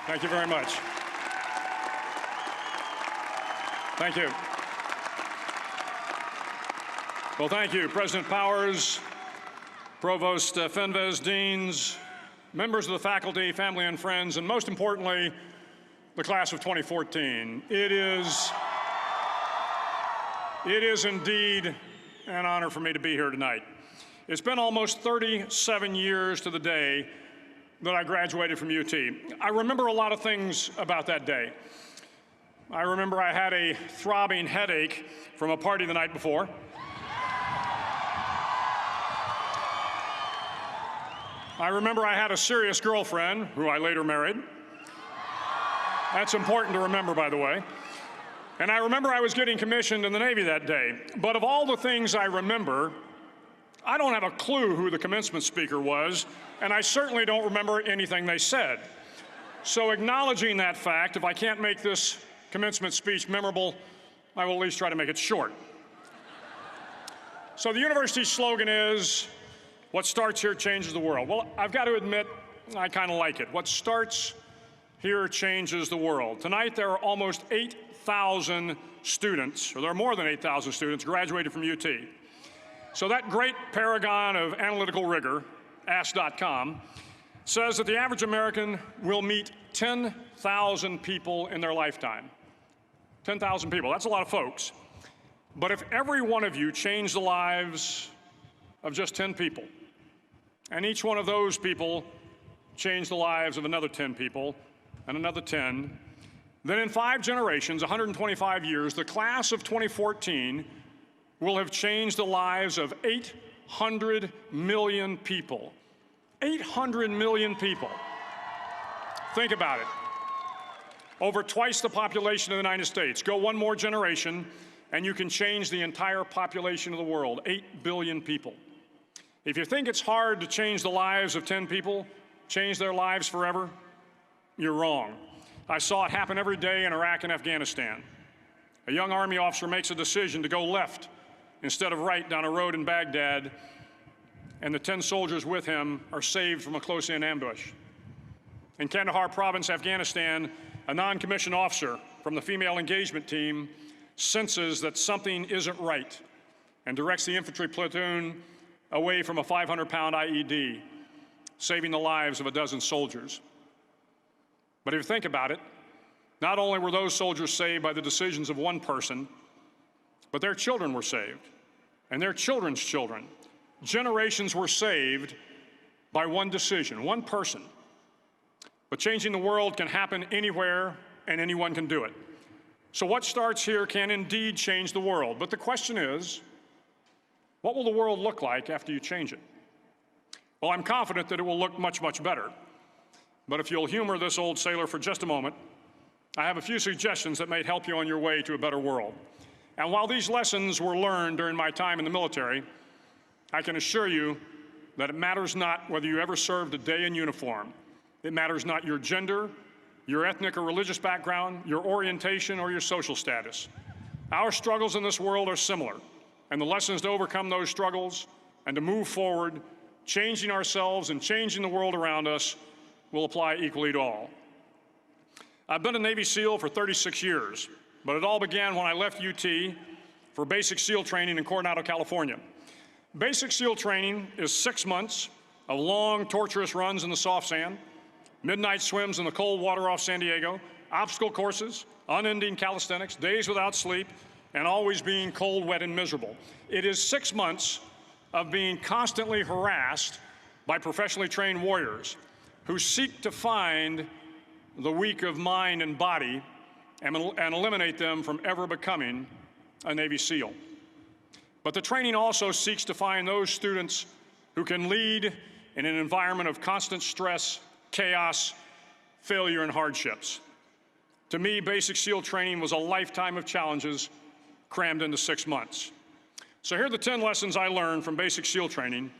Thank you very much. Thank you. Well, thank you, President Powers, Provost Fenves, deans, members of the faculty, family and friends, and most importantly, the class of 2014. It is indeed an honor for me to be here tonight. It's been almost 37 years to the day that I graduated from UT. I remember a lot of things about that day. I remember I had a throbbing headache from a party the night before. I remember I had a serious girlfriend, who I later married. That's important to remember, by the way. And I remember I was getting commissioned in the Navy that day. But of all the things I remember, I don't have a clue who the commencement speaker was, and I certainly don't remember anything they said. So acknowledging that fact, if I can't make this commencement speech memorable, I will at least try to make it short. So the university's slogan is, what starts here changes the world. Well, I've got to admit, I kind of like it. What starts here changes the world. Tonight, there are almost 8,000 students, or there are more than 8,000 students graduated from UT. So that great paragon of analytical rigor, Ask.com, says that the average American will meet 10,000 people in their lifetime. 10,000 people, that's a lot of folks. But if every one of you changed the lives of just 10 people, and each one of those people changed the lives of another 10 people, and another 10, then in 5 generations, 125 years, the class of 2014 will have changed the lives of 800 million people. 800 million people. Think about it. Over twice the population of the United States. Go one more generation, and you can change the entire population of the world, 8 billion people. If you think it's hard to change the lives of 10 people, change their lives forever, you're wrong. I saw it happen every day in Iraq and Afghanistan. A young Army officer makes a decision to go left instead of right down a road in Baghdad, and the 10 soldiers with him are saved from a close-in ambush. In Kandahar province, Afghanistan, a non-commissioned officer from the female engagement team senses that something isn't right and directs the infantry platoon away from a 500-pound IED, saving the lives of a dozen soldiers. But if you think about it, not only were those soldiers saved by the decisions of one person, but their children were saved, and their children's children. Generations were saved by one decision, one person. But changing the world can happen anywhere, and anyone can do it. So what starts here can indeed change the world. But the question is, what will the world look like after you change it? Well, I'm confident that it will look much, much better. But if you'll humor this old sailor for just a moment, I have a few suggestions that may help you on your way to a better world. And while these lessons were learned during my time in the military, I can assure you that it matters not whether you ever served a day in uniform. It matters not your gender, your ethnic or religious background, your orientation, or your social status. Our struggles in this world are similar, and the lessons to overcome those struggles and to move forward, changing ourselves and changing the world around us, will apply equally to all. I've been a Navy SEAL for 36 years, but it all began when I left UT for basic SEAL training in Coronado, California. Basic SEAL training is 6 months of long, torturous runs in the soft sand, midnight swims in the cold water off San Diego, obstacle courses, unending calisthenics, days without sleep, and always being cold, wet, and miserable. It is 6 months of being constantly harassed by professionally trained warriors who seek to find the weak of mind and body and eliminate them from ever becoming a Navy SEAL. But the training also seeks to find those students who can lead in an environment of constant stress, chaos, failure, and hardships. To me, basic SEAL training was a lifetime of challenges crammed into 6 months. So here are the 10 lessons I learned from basic SEAL training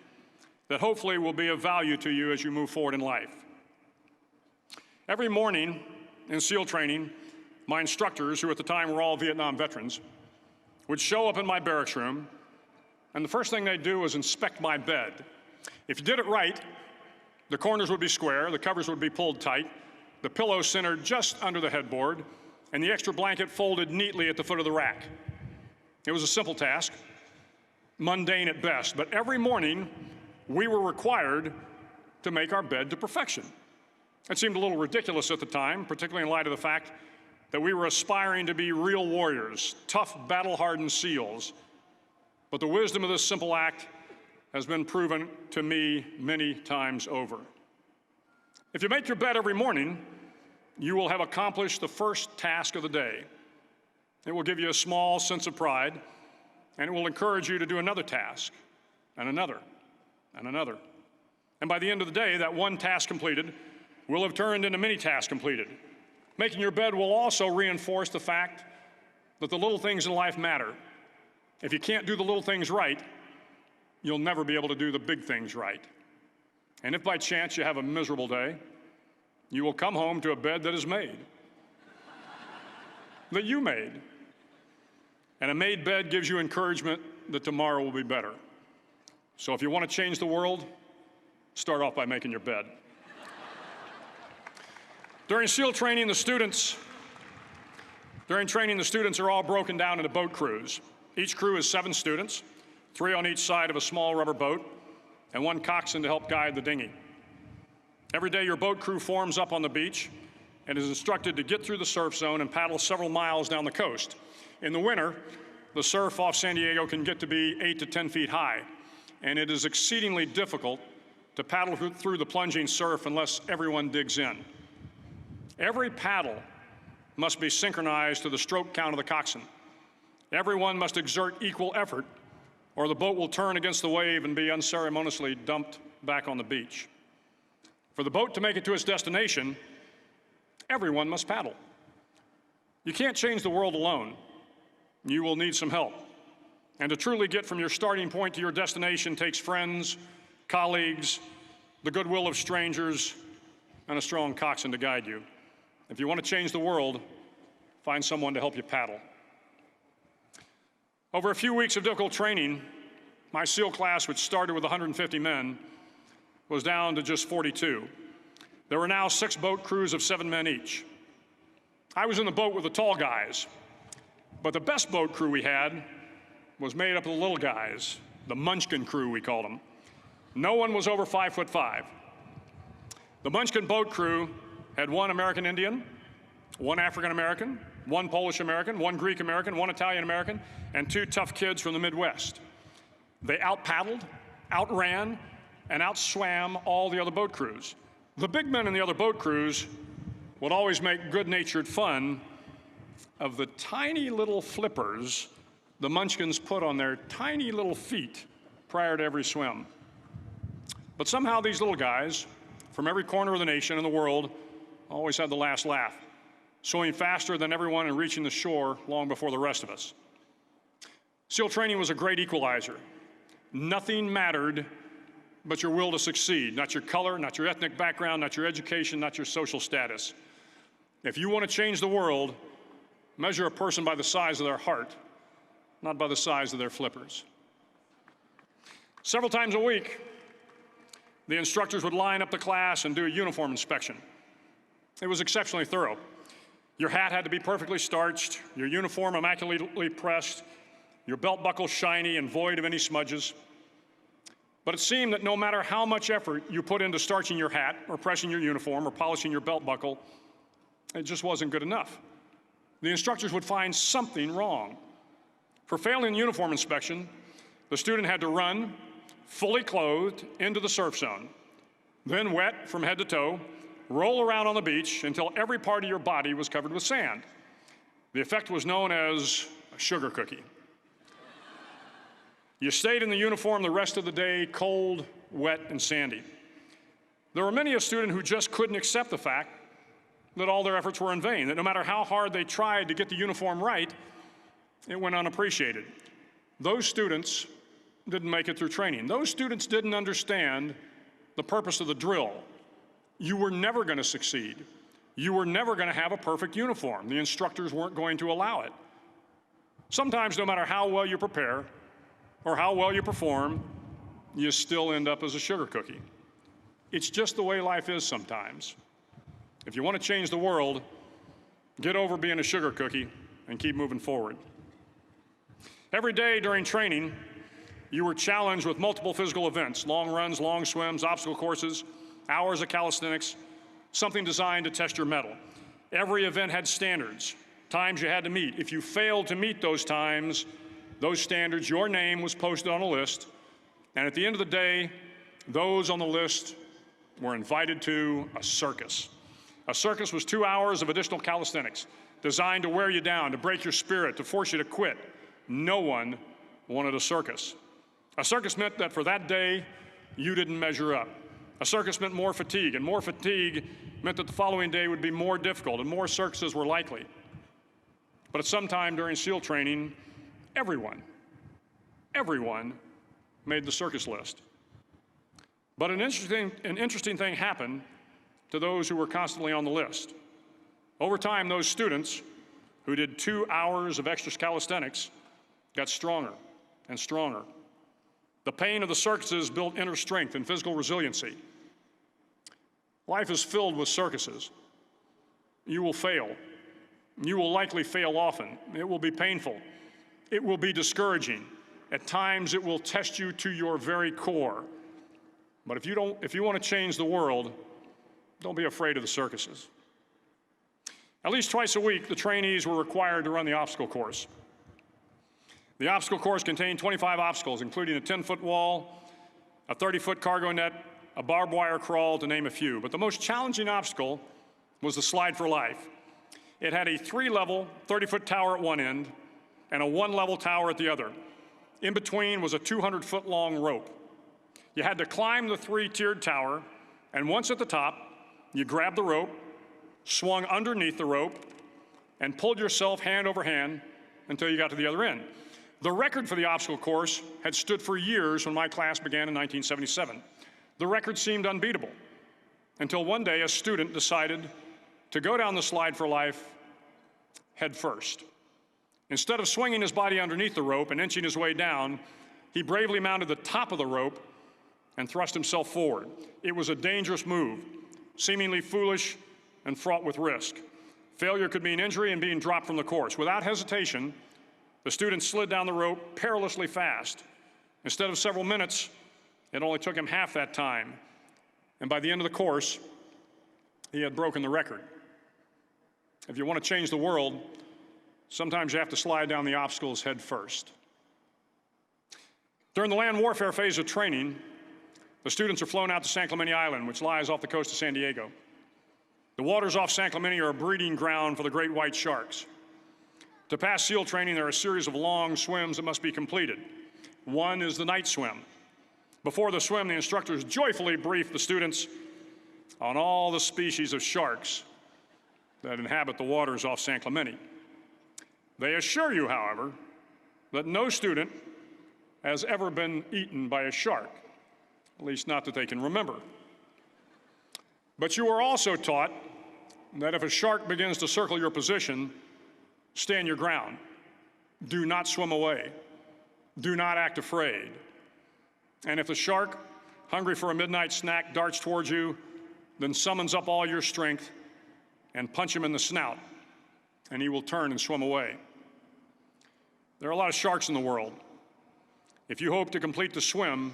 that hopefully will be of value to you as you move forward in life. Every morning in SEAL training, my instructors, who at the time were all Vietnam veterans, would show up in my barracks room, and the first thing they'd do was inspect my bed. If you did it right, the corners would be square, the covers would be pulled tight, the pillow centered just under the headboard, and the extra blanket folded neatly at the foot of the rack. It was a simple task, mundane at best, but every morning we were required to make our bed to perfection. It seemed a little ridiculous at the time, particularly in light of the fact that we were aspiring to be real warriors, tough, battle-hardened SEALs. But the wisdom of this simple act has been proven to me many times over. If you make your bed every morning, you will have accomplished the first task of the day. It will give you a small sense of pride, and it will encourage you to do another task, and another, and another. And by the end of the day, that one task completed will have turned into many tasks completed. Making your bed will also reinforce the fact that the little things in life matter. If you can't do the little things right, you'll never be able to do the big things right. And if by chance you have a miserable day, you will come home to a bed that is made, that you made. And a made bed gives you encouragement that tomorrow will be better. So if you want to change the world, start off by making your bed. During SEAL training, the students are all broken down into boat crews. Each crew is 7 students, 3 on each side of a small rubber boat, and 1 coxswain to help guide the dinghy. Every day, your boat crew forms up on the beach and is instructed to get through the surf zone and paddle several miles down the coast. In the winter, the surf off San Diego can get to be 8 to 10 feet high, and it is exceedingly difficult to paddle through the plunging surf unless everyone digs in. Every paddle must be synchronized to the stroke count of the coxswain. Everyone must exert equal effort, or the boat will turn against the wave and be unceremoniously dumped back on the beach. For the boat to make it to its destination, everyone must paddle. You can't change the world alone. You will need some help. And to truly get from your starting point to your destination takes friends, colleagues, the goodwill of strangers, and a strong coxswain to guide you. If you want to change the world, find someone to help you paddle. Over a few weeks of difficult training, my SEAL class, which started with 150 men, was down to just 42. There were now 6 boat crews of 7 men each. I was in the boat with the tall guys, but the best boat crew we had was made up of the little guys, the Munchkin crew, we called them. No one was over 5'5". The Munchkin boat crew had 1 American Indian, 1 African American, 1 Polish American, 1 Greek American, 1 Italian American, and 2 tough kids from the Midwest. They out-paddled, outran, and outswam all the other boat crews. The big men in the other boat crews would always make good-natured fun of the tiny little flippers the Munchkins put on their tiny little feet prior to every swim. But somehow these little guys from every corner of the nation and the world always had the last laugh, swimming faster than everyone and reaching the shore long before the rest of us. SEAL training was a great equalizer. Nothing mattered but your will to succeed, not your color, not your ethnic background, not your education, not your social status. If you want to change the world, measure a person by the size of their heart, not by the size of their flippers. Several times a week, the instructors would line up the class and do a uniform inspection. It was exceptionally thorough. Your hat had to be perfectly starched, your uniform immaculately pressed, your belt buckle shiny and void of any smudges. But it seemed that no matter how much effort you put into starching your hat or pressing your uniform or polishing your belt buckle, it just wasn't good enough. The instructors would find something wrong. For failing the uniform inspection, the student had to run, fully clothed, into the surf zone, then wet from head to toe, roll around on the beach until every part of your body was covered with sand. The effect was known as a sugar cookie. You stayed in the uniform the rest of the day, cold, wet, and sandy. There were many a student who just couldn't accept the fact that all their efforts were in vain, that no matter how hard they tried to get the uniform right, it went unappreciated. Those students didn't make it through training. Those students didn't understand the purpose of the drill. You were never going to succeed. You were never going to have a perfect uniform. The instructors weren't going to allow it. Sometimes, no matter how well you prepare or how well you perform, you still end up as a sugar cookie. It's just the way life is sometimes. If you want to change the world, get over being a sugar cookie and keep moving forward. Every day during training, you were challenged with multiple physical events: long runs, long swims, obstacle courses, hours of calisthenics, something designed to test your mettle. Every event had standards, times you had to meet. If you failed to meet those times, those standards, your name was posted on a list, and at the end of the day, those on the list were invited to a circus. A circus was 2 hours of additional calisthenics, designed to wear you down, to break your spirit, to force you to quit. No one wanted a circus. A circus meant that for that day, you didn't measure up. A circus meant more fatigue, and more fatigue meant that the following day would be more difficult, and more circuses were likely. But at some time during SEAL training, everyone made the circus list. But an interesting thing happened to those who were constantly on the list. Over time, those students who did 2 hours of extra calisthenics got stronger and stronger. The pain of the circuses built inner strength and physical resiliency. Life is filled with circuses. You will fail. You will likely fail often. It will be painful. It will be discouraging. At times, it will test you to your very core. But if you want to change the world, don't be afraid of the circuses. At least twice a week, the trainees were required to run the obstacle course. The obstacle course contained 25 obstacles, including a 10-foot wall, a 30-foot cargo net, a barbed wire crawl, to name a few. But the most challenging obstacle was the slide for life. It had a 3-level, 30-foot tower at one end and a 1-level tower at the other. In between was a 200-foot-long rope. You had to climb the 3-tiered tower, and once at the top, you grabbed the rope, swung underneath the rope, and pulled yourself hand over hand until you got to the other end. The record for the obstacle course had stood for years when my class began in 1977. The record seemed unbeatable until one day a student decided to go down the slide for life head first. Instead of swinging his body underneath the rope and inching his way down, he bravely mounted the top of the rope and thrust himself forward. It was a dangerous move, seemingly foolish and fraught with risk. Failure could mean injury and being dropped from the course. Without hesitation, the student slid down the rope perilously fast. Instead of several minutes, it only took him half that time. And by the end of the course, he had broken the record. If you want to change the world, sometimes you have to slide down the obstacles head first. During the land warfare phase of training, the students are flown out to San Clemente Island, which lies off the coast of San Diego. The waters off San Clemente are a breeding ground for the great white sharks. To pass SEAL training, there are a series of long swims that must be completed. One is the night swim. Before the swim, the instructors joyfully brief the students on all the species of sharks that inhabit the waters off San Clemente. They assure you, however, that no student has ever been eaten by a shark, at least not that they can remember. But you are also taught that if a shark begins to circle your position, stand your ground. Do not swim away. Do not act afraid. And if the shark, hungry for a midnight snack, darts towards you, then summons up all your strength and punch him in the snout, and he will turn and swim away. There are a lot of sharks in the world. If you hope to complete the swim,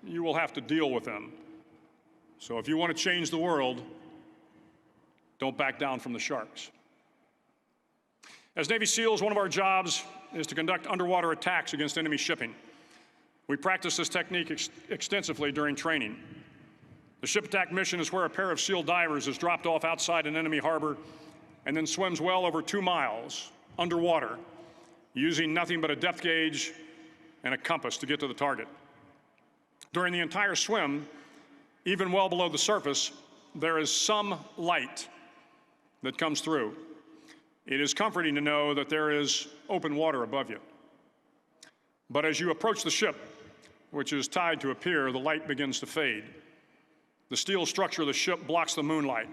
you will have to deal with them. So if you want to change the world, don't back down from the sharks. As Navy SEALs, one of our jobs is to conduct underwater attacks against enemy shipping. We practice this technique extensively during training. The ship attack mission is where a pair of SEAL divers is dropped off outside an enemy harbor and then swims well over 2 miles underwater, using nothing but a depth gauge and a compass to get to the target. During the entire swim, even well below the surface, there is some light that comes through. It is comforting to know that there is open water above you. But as you approach the ship, which is tied to a pier, the light begins to fade. The steel structure of the ship blocks the moonlight.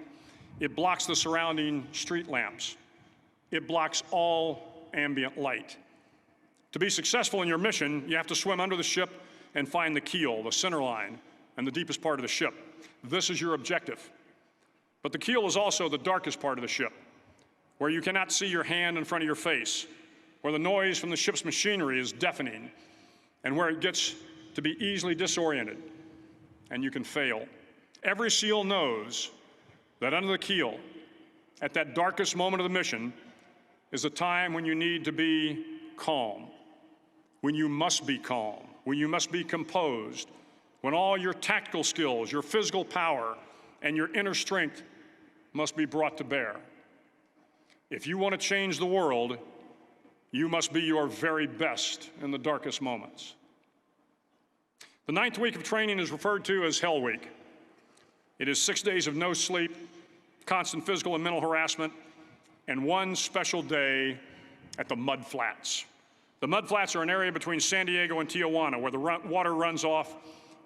It blocks the surrounding street lamps. It blocks all ambient light. To be successful in your mission, you have to swim under the ship and find the keel, the center line, and the deepest part of the ship. This is your objective. But the keel is also the darkest part of the ship, where you cannot see your hand in front of your face, where the noise from the ship's machinery is deafening, and where it gets to be easily disoriented, and you can fail. Every SEAL knows that under the keel, at that darkest moment of the mission, is a time when you need to be calm, when you must be calm, when you must be composed, when all your tactical skills, your physical power, and your inner strength must be brought to bear. If you want to change the world, you must be your very best in the darkest moments. The 9th week of training is referred to as Hell Week. It is 6 days of no sleep, constant physical and mental harassment, and one special day at the Mud Flats. The Mud Flats are an area between San Diego and Tijuana where the water runs off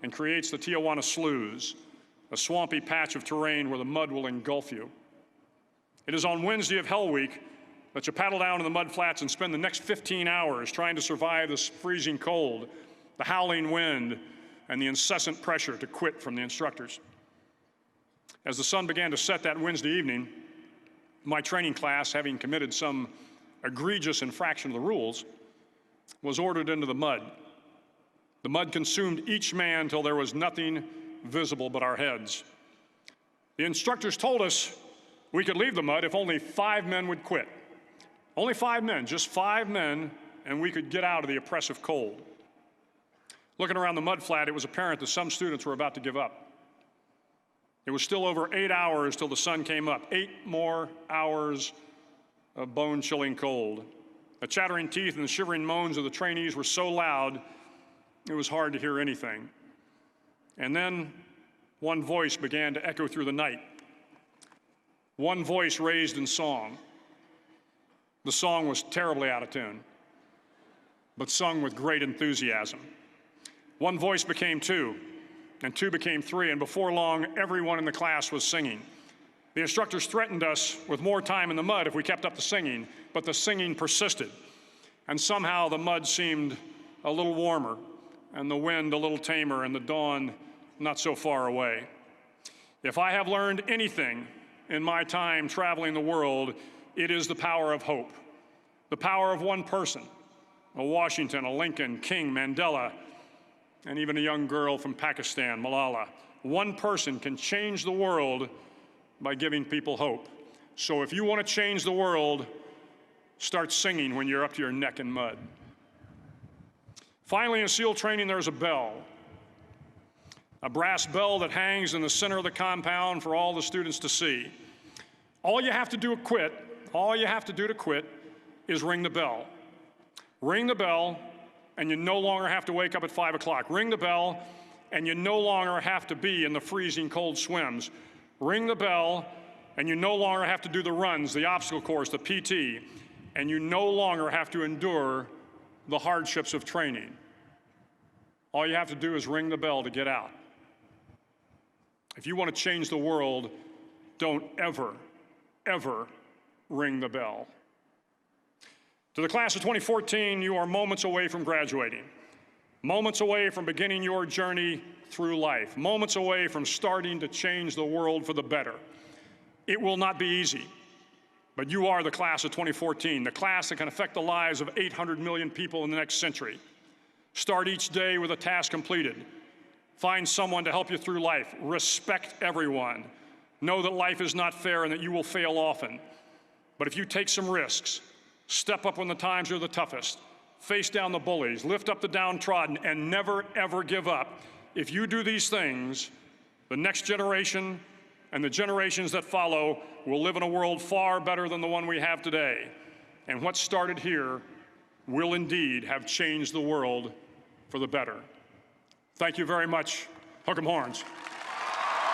and creates the Tijuana Sloughs, a swampy patch of terrain where the mud will engulf you. It is on Wednesday of Hell Week that you paddle down to the Mud Flats and spend the next 15 hours trying to survive this freezing cold, the howling wind, and the incessant pressure to quit from the instructors. As the sun began to set that Wednesday evening, my training class, having committed some egregious infraction of the rules, was ordered into the mud. The mud consumed each man till there was nothing visible but our heads. The instructors told us we could leave the mud if only 5 men would quit. Only 5 men, just 5 men, and we could get out of the oppressive cold. Looking around the mud flat, it was apparent that some students were about to give up. It was still over 8 hours till the sun came up. 8 more hours of bone-chilling cold. The chattering teeth and the shivering moans of the trainees were so loud, it was hard to hear anything. And then one voice began to echo through the night. One voice raised in song. The song was terribly out of tune, but sung with great enthusiasm. One voice became 2, and 2 became 3, and before long, everyone in the class was singing. The instructors threatened us with more time in the mud if we kept up the singing, but the singing persisted. And somehow the mud seemed a little warmer, and the wind a little tamer, and the dawn not so far away. If I have learned anything in my time traveling the world, it is the power of hope. The power of one person, a Washington, a Lincoln, King, Mandela, and even a young girl from Pakistan, Malala. One person can change the world by giving people hope. So if you want to change the world, start singing when you're up to your neck in mud. Finally, in SEAL training, there's a bell. A brass bell that hangs in the center of the compound for all the students to see. All you have to do to quit is ring the bell. Ring the bell, and you no longer have to wake up at 5 o'clock. Ring the bell, and you no longer have to be in the freezing cold swims. Ring the bell, and you no longer have to do the runs, the obstacle course, the PT, and you no longer have to endure the hardships of training. All you have to do is ring the bell to get out. If you want to change the world, don't ever, ever ring the bell. To the class of 2014, you are moments away from graduating, moments away from beginning your journey through life, moments away from starting to change the world for the better. It will not be easy, but you are the class of 2014, the class that can affect the lives of 800 million people in the next century. Start each day with a task completed. Find someone to help you through life. Respect everyone. Know that life is not fair and that you will fail often. But if you take some risks, step up when the times are the toughest, face down the bullies, lift up the downtrodden, and never, ever give up. If you do these things, the next generation and the generations that follow will live in a world far better than the one we have today. And what started here will indeed have changed the world for the better. Thank you very much. Hook 'em horns.